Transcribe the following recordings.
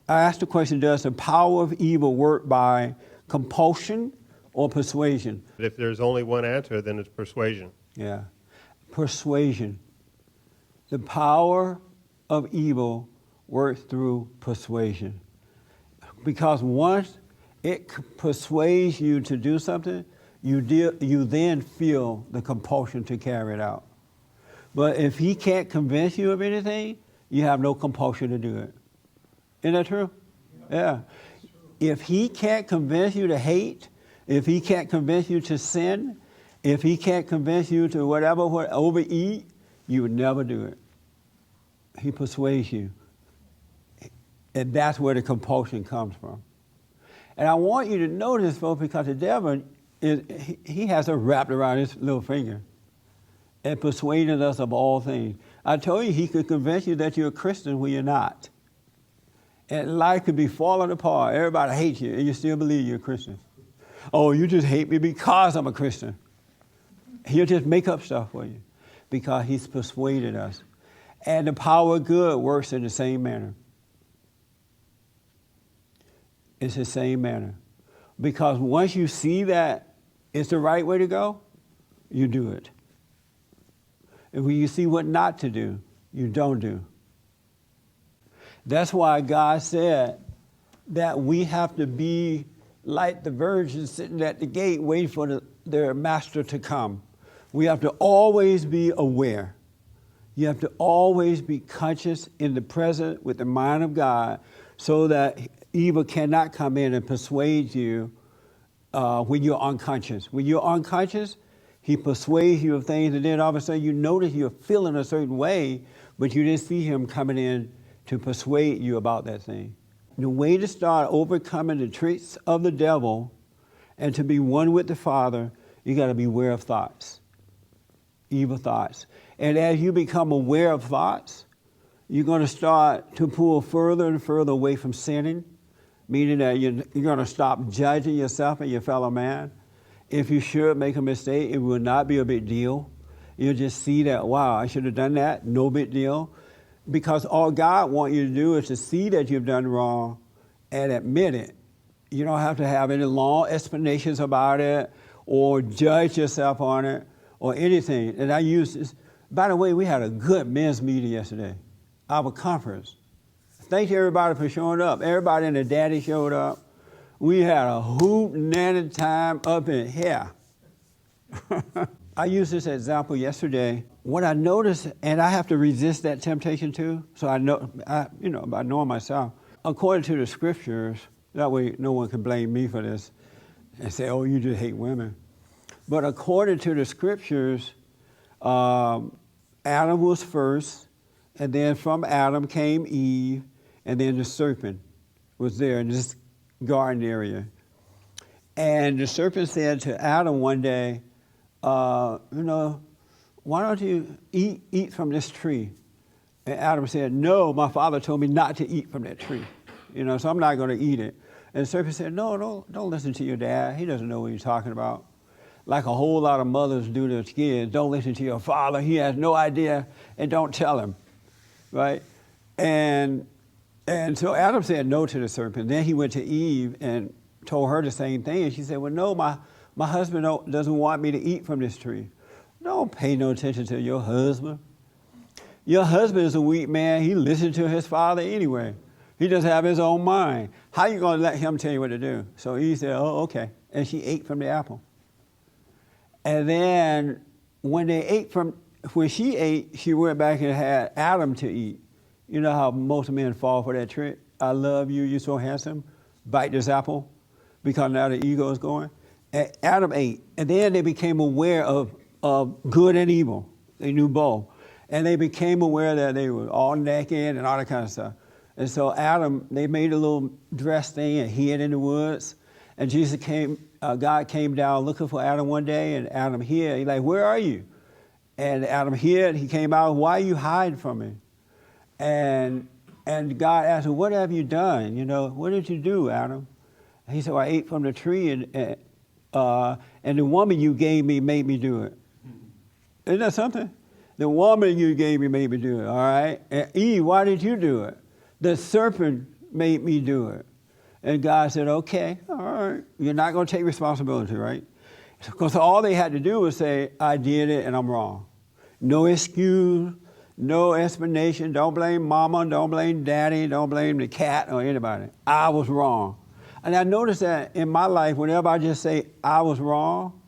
I asked the question, does the power of evil work by compulsion or persuasion? If there's only one answer, then it's persuasion. Yeah. Persuasion. The power of evil works through persuasion. Because once it persuades you to do something, you then feel the compulsion to carry it out. But if he can't convince you of anything, you have no compulsion to do it. Isn't that true? Yeah. If he can't convince you to hate, if he can't convince you to sin, if he can't convince you to whatever, overeat, you would never do it. He persuades you. And that's where the compulsion comes from. And I want you to notice, folks, because the devil, he has it wrapped around his little finger and persuaded us of all things. I told you he could convince you that you're a Christian when you're not. And life could be falling apart. Everybody hates you, and you still believe you're a Christian. Oh, you just hate me because I'm a Christian. He'll just make up stuff for you because he's persuaded us. And the power of good works in the same manner. It's the same manner. Because once you see that it's the right way to go, you do it. And when you see what not to do, you don't do. That's why God said that we have to be like the virgins sitting at the gate waiting for their master to come. We have to always be aware. You have to always be conscious in the present with the mind of God so that evil cannot come in and persuade you when you're unconscious. When you're unconscious, he persuades you of things, and then all of a sudden you notice you're feeling a certain way, but you didn't see him coming in to persuade you about that thing. The way to start overcoming the tricks of the devil and to be one with the Father, you got to be aware of thoughts, evil thoughts. And as you become aware of thoughts, you're going to start to pull further and further away from sinning, meaning that you're going to stop judging yourself and your fellow man. If you should make a mistake, it will not be a big deal. You'll just see that, wow, I should have done that, no big deal. Because all God wants you to do is to see that you've done wrong and admit it. You don't have to have any long explanations about it or judge yourself on it or anything. And I use this. By the way, we had a good men's meeting yesterday, our conference. Thank you, everybody, for showing up. Everybody and their daddy showed up. We had a hoot nanny time up in here. I used this example yesterday. What I noticed, and I have to resist that temptation too, so I know, by knowing myself, according to the scriptures, that way no one can blame me for this and say, oh, you just hate women. But according to the scriptures, Adam was first, and then from Adam came Eve, and then the serpent was there in this garden area. And the serpent said to Adam one day, why don't you eat from this tree? And Adam said, no, my father told me not to eat from that tree. So I'm not going to eat it. And the serpent said, no, don't listen to your dad. He doesn't know what he's talking about. Like a whole lot of mothers do to their kids, don't listen to your father. He has no idea, and don't tell him, right? And so Adam said no to the serpent. Then he went to Eve and told her the same thing. And she said, well, no, my husband doesn't want me to eat from this tree. Don't pay no attention to your husband. Your husband is a weak man. He listens to his father anyway. He doesn't have his own mind. How are you going to let him tell you what to do? So Eve said, oh, okay. And she ate from the apple. And then when she ate, she went back and had Adam to eat. You know how most men fall for that trick? I love you, you're so handsome. Bite this apple, because now the ego is going. And Adam ate. And then they became aware of good and evil. They knew both. And they became aware that they were all naked and all that kind of stuff. And so Adam, they made a little dress thing and hid in the woods. And God came down looking for Adam one day, and Adam hid. He's like, where are you? And Adam hid. He came out, why are you hiding from me? And God asked him, what have you done? What did you do, Adam? And he said, well, I ate from the tree, and the woman you gave me made me do it. Isn't that something? The woman you gave me made me do it, all right? And Eve, why did you do it? The serpent made me do it. And God said, okay, all right, you're not going to take responsibility, right? Because all they had to do was say, I did it and I'm wrong. No excuse, no explanation. Don't blame mama, don't blame daddy, don't blame the cat or anybody. I was wrong. And I noticed that in my life, whenever I just say I was wrong,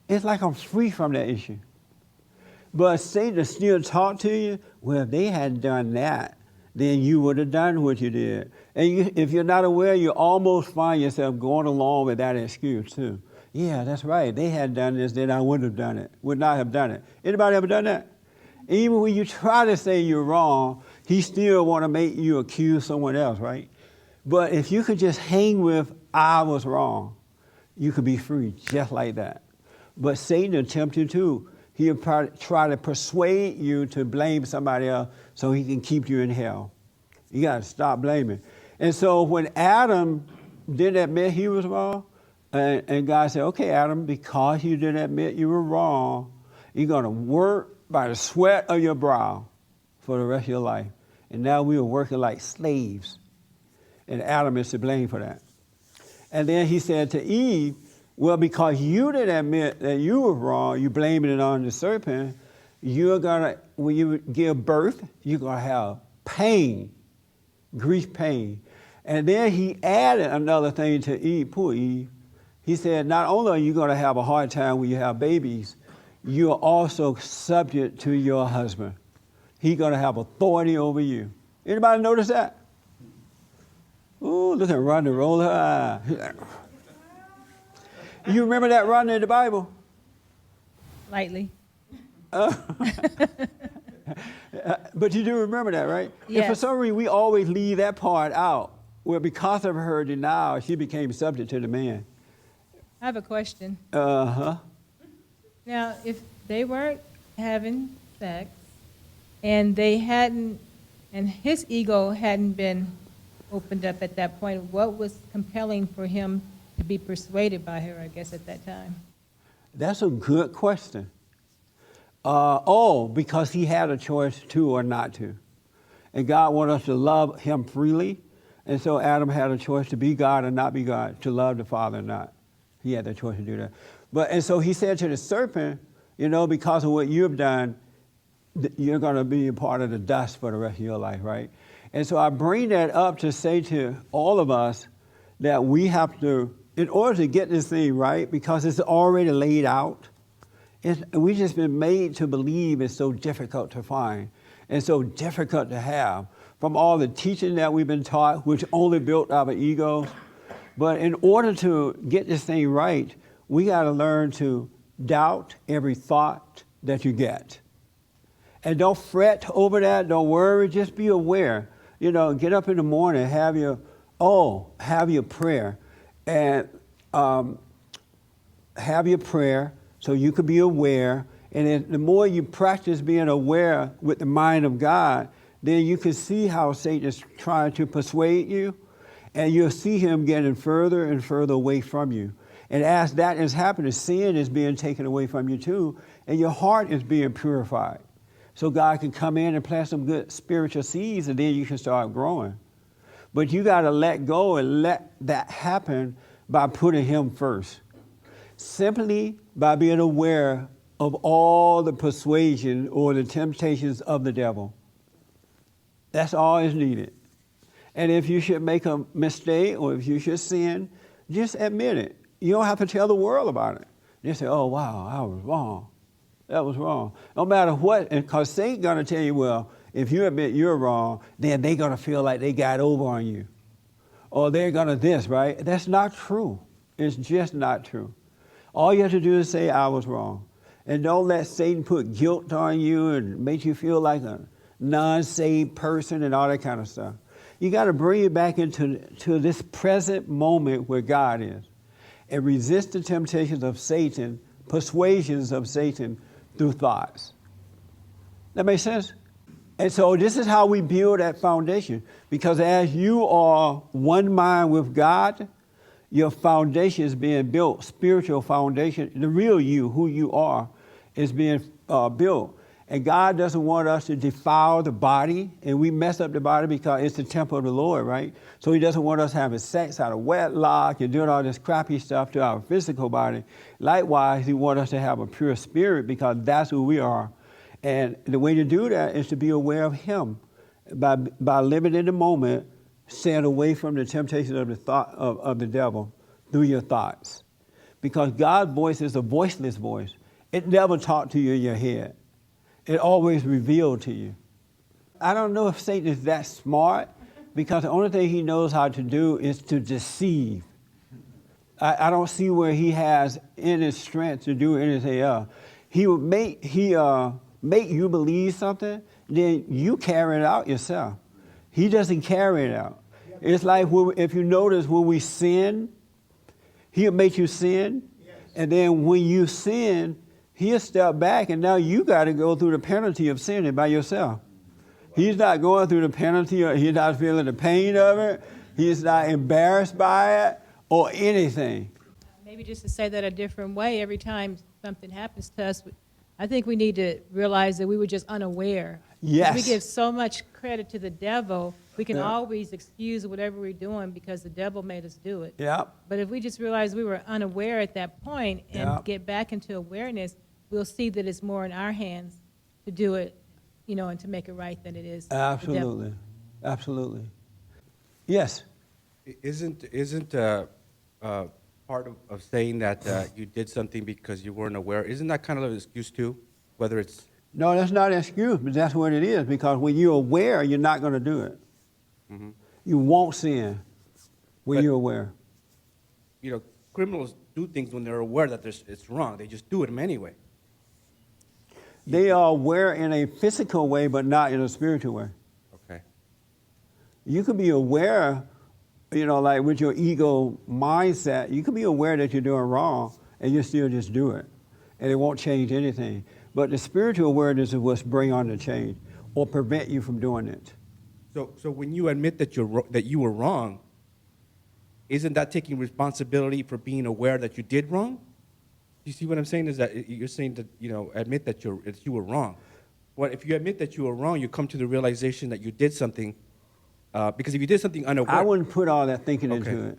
it's like I'm free from that issue. But Satan still talk to you, well, if they hadn't done that, then you would have done what you did. And if you're not aware, you almost find yourself going along with that excuse too. Yeah, that's right. They had done this, then I would have done it. Would not have done it. Anybody ever done that? Even when you try to say you're wrong, he still want to make you accuse someone else, right? But if you could just hang with, I was wrong, you could be free just like that. But Satan will tempt you too. He'll try to persuade you to blame somebody else so he can keep you in hell. You got to stop blaming. And so when Adam didn't admit he was wrong, and God said, okay, Adam, because you didn't admit you were wrong, you're going to work by the sweat of your brow for the rest of your life. And now we are working like slaves. And Adam is to blame for that. And then he said to Eve, well, because you didn't admit that you were wrong, you blaming it on the serpent, you're going to, when you give birth, you're going to have pain, grief pain. And then he added another thing to Eve, poor Eve. He said, not only are you going to have a hard time when you have babies, you are also subject to your husband. He's going to have authority over you. Anybody notice that? Ooh, look at Rhonda roll her eye. You remember that Rhonda in the Bible? Lightly. But you do remember that, right? Yes. And for some reason, we always leave that part out. Well, because of her denial, she became subject to the man. I have a question. Uh-huh. Now, if they weren't having sex and they hadn't, and his ego hadn't been opened up at that point, what was compelling for him to be persuaded by her, I guess, at that time? That's a good question. Because he had a choice to or not to. And God wanted us to love him freely. And so Adam had a choice to be God or not be God, to love the Father or not. He had the choice to do that. And so he said to the serpent, because of what you've done, you're going to be a part of the dust for the rest of your life, right? And so I bring that up to say to all of us that we have to, in order to get this thing right, because it's already laid out, we've just been made to believe it's so difficult to find and so difficult to have from all the teaching that we've been taught, which only built our egos. But in order to get this thing right, we got to learn to doubt every thought that you get. And don't fret over that. Don't worry. Just be aware. Get up in the morning, have your prayer. And have your prayer so you can be aware. And then the more you practice being aware with the mind of God, then you can see how Satan is trying to persuade you. And you'll see him getting further and further away from you. And as that is happening, sin is being taken away from you too, and your heart is being purified. So God can come in and plant some good spiritual seeds, and then you can start growing. But you got to let go and let that happen by putting him first. Simply by being aware of all the persuasion or the temptations of the devil. That's all is needed. And if you should make a mistake or if you should sin, just admit it. You don't have to tell the world about it. Just say, oh, wow, I was wrong. That was wrong. No matter what, because Satan's going to tell you, well, if you admit you're wrong, then they're going to feel like they got over on you. Or they're going to this, right? That's not true. It's just not true. All you have to do is say, I was wrong. And don't let Satan put guilt on you and make you feel like a non-saved person and all that kind of stuff. You got to bring it back into this present moment where God is and resist the temptations of Satan, persuasions of Satan through thoughts. That makes sense? And so this is how we build that foundation, because as you are one mind with God, your foundation is being built, spiritual foundation, the real you, who you are, is being built. And God doesn't want us to defile the body, and we mess up the body because it's the temple of the Lord, right? So he doesn't want us having sex out of wedlock and doing all this crappy stuff to our physical body. Likewise, he wants us to have a pure spirit because that's who we are. And the way to do that is to be aware of him by living in the moment, staying away from the temptation of the thought of the devil through your thoughts. Because God's voice is a voiceless voice. It never talked to you in your head. It always revealed to you. I don't know if Satan is that smart, because the only thing he knows how to do is to deceive. I don't see where he has any strength to do anything else. He would make you believe something, then you carry it out yourself. He doesn't carry it out. It's like if you notice when we sin, he'll make you sin, and then when you sin, he'll step back, and now you got to go through the penalty of sinning by yourself. He's not going through the penalty, or he's not feeling the pain of it. He's not embarrassed by it or anything. Maybe just to say that a different way, every time something happens to us, I think we need to realize that we were just unaware. Yes. We give so much credit to the devil, we can always excuse whatever we're doing because the devil made us do it. Yep. But if we just realize we were unaware at that point and Yep. get back into awareness, we'll see that it's more in our hands to do it, and to make it right than it is the devil. Absolutely. Absolutely. Yes. Isn't part of saying that you did something because you weren't aware, isn't that kind of an excuse too? Whether it's, No, that's not an excuse, but that's what it is, because when you're aware, you're not going to do it. Mhm. You won't sin when But- you're aware. criminals do things when they're aware that it's wrong. They just do it anyway. They are aware in a physical way, but not in a spiritual way. Okay. You could be aware, like with your ego mindset, you could be aware that you're doing wrong, and you still just do it. And it won't change anything. But the spiritual awareness is what's bring on the change or prevent you from doing it. So when you admit that you were wrong, isn't that taking responsibility for being aware that you did wrong? You see what I'm saying? Is that you're saying that admit that you were wrong. Well, if you admit that you were wrong, you come to the realization that you did something. Because if you did something unaware, I wouldn't put all that thinking into Okay. it.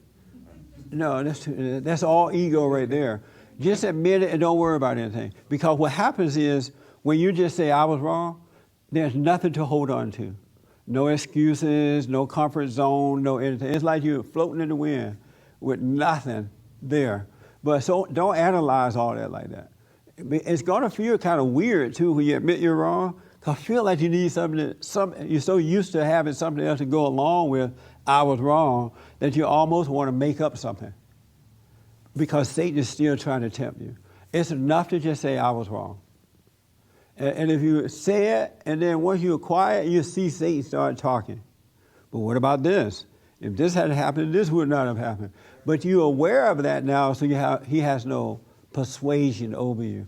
No, that's all ego right there. Just admit it and don't worry about anything. Because what happens is when you just say I was wrong, there's nothing to hold on to. No excuses, no comfort zone, no anything. It's like you're floating in the wind with nothing there. But so don't analyze all that like that. It's going to feel kind of weird too when you admit you're wrong, because feel like you need something, you're so used to having something else to go along with, I was wrong, that you almost want to make up something. Because Satan is still trying to tempt you. It's enough to just say I was wrong. And if you say it, and then once you're quiet, you see Satan start talking. But what about this? If this hadn't happened, this would not have happened. But you're aware of that now, so he has no persuasion over you.